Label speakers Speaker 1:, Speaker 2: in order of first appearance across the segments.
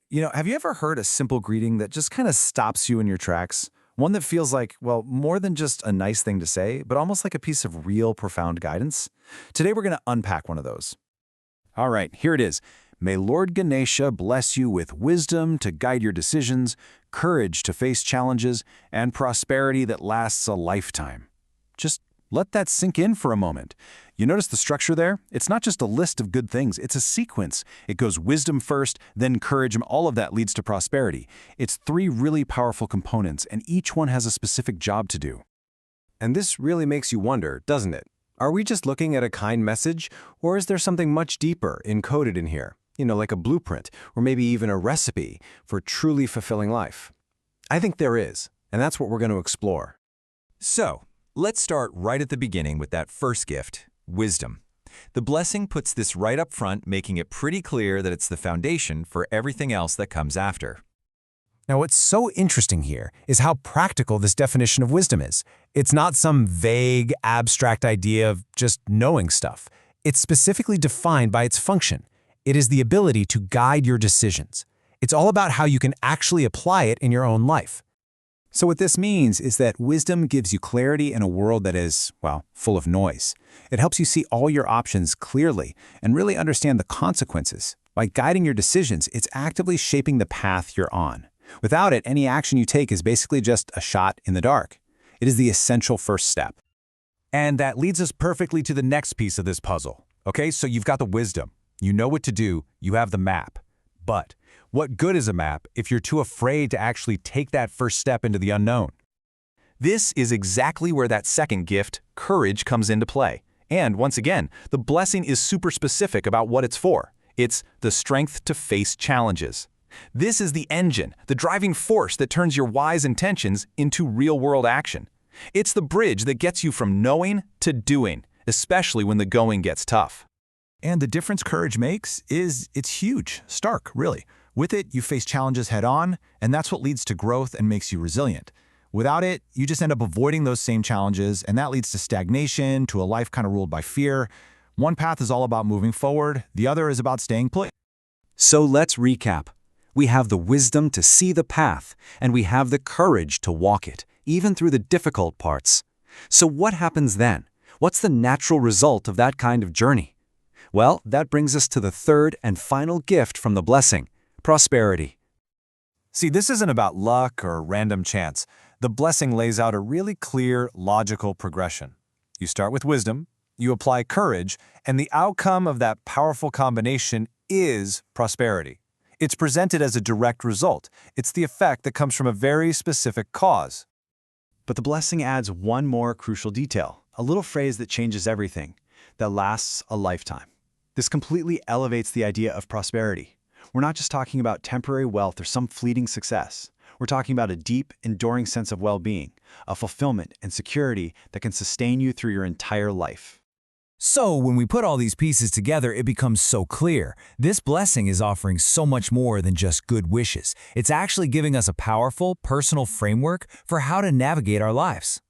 Speaker 1: Have you ever heard a simple greeting that just kind of stops you in your tracks? One that feels like, well, more than just a nice thing to say, but almost like a piece of real profound guidance? Today we're going to unpack one of those. All right, here it is. May Lord Ganesha bless you with wisdom to guide your decisions, courage to face challenges, and prosperity that lasts a lifetime. Just let that sink in for a moment. You notice the structure there? It's not just a list of good things, it's a sequence. It goes wisdom first, then courage, and all of that leads to prosperity. It's three really powerful components, and each one has a specific job to do.
Speaker 2: And this really makes you wonder, doesn't it? Are we just looking at a kind message, or is there something much deeper encoded in here? Like a blueprint, or maybe even a recipe for truly fulfilling life? I think there is, and that's what we're going to explore.
Speaker 3: So, let's start right at the beginning with that first gift, wisdom. The blessing puts this right up front, making it pretty clear that it's the foundation for everything else that comes after.
Speaker 4: Now, what's so interesting here is how practical this definition of wisdom is. It's not some vague, abstract idea of just knowing stuff. It's specifically defined by its function. It is the ability to guide your decisions. It's all about how you can actually apply it in your own life.
Speaker 1: So what this means is that wisdom gives you clarity in a world that is, well, full of noise. It helps you see all your options clearly and really understand the consequences. By guiding your decisions, it's actively shaping the path you're on. Without it, any action you take is basically just a shot in the dark. It is the essential first step.
Speaker 3: And that leads us perfectly to the next piece of this puzzle. Okay, so you've got the wisdom. You know what to do. You have the map. But what good is a map if you're too afraid to actually take that first step into the unknown? This is exactly where that second gift, courage, comes into play. And once again, the blessing is super specific about what it's for. It's the strength to face challenges. This is the engine, the driving force that turns your wise intentions into real-world action. It's the bridge that gets you from knowing to doing, especially when the going gets tough.
Speaker 1: And the difference courage makes is it's huge, stark, really. With it, you face challenges head-on, and that's what leads to growth and makes you resilient. Without it, you just end up avoiding those same challenges, and that leads to stagnation, to a life kind of ruled by fear. One path is all about moving forward, the other is about staying put.
Speaker 5: So let's recap. We have the wisdom to see the path, and we have the courage to walk it, even through the difficult parts. So what happens then? What's the natural result of that kind of journey? Well, that brings us to the third and final gift from the blessing, prosperity.
Speaker 1: See, this isn't about luck or random chance. The blessing lays out a really clear, logical progression. You start with wisdom, you apply courage, and the outcome of that powerful combination is prosperity. It's presented as a direct result. It's the effect that comes from a very specific cause. But the blessing adds one more crucial detail, a little phrase that changes everything, that lasts a lifetime. This completely elevates the idea of prosperity. We're not just talking about temporary wealth or some fleeting success. We're talking about a deep, enduring sense of well-being, a fulfillment and security that can sustain you through your entire life.
Speaker 4: So when we put all these pieces together, it becomes so clear. This blessing is offering so much more than just good wishes. It's actually giving us a powerful, personal framework for how to navigate our lives.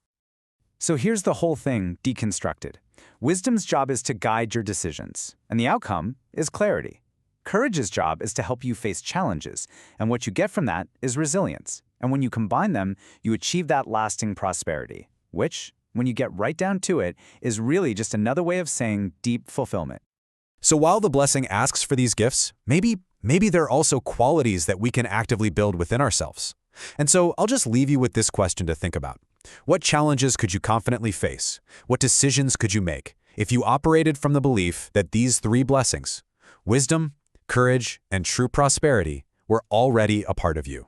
Speaker 6: So here's the whole thing deconstructed. Wisdom's job is to guide your decisions, and the outcome is clarity. Courage's job is to help you face challenges, and what you get from that is resilience. And when you combine them, you achieve that lasting prosperity, which, when you get right down to it, is really just another way of saying deep fulfillment.
Speaker 3: So while the blessing asks for these gifts, maybe there are also qualities that we can actively build within ourselves. And so I'll just leave you with this question to think about. What challenges could you confidently face? What decisions could you make if you operated from the belief that these three blessings, wisdom, courage, and true prosperity, were already a part of you?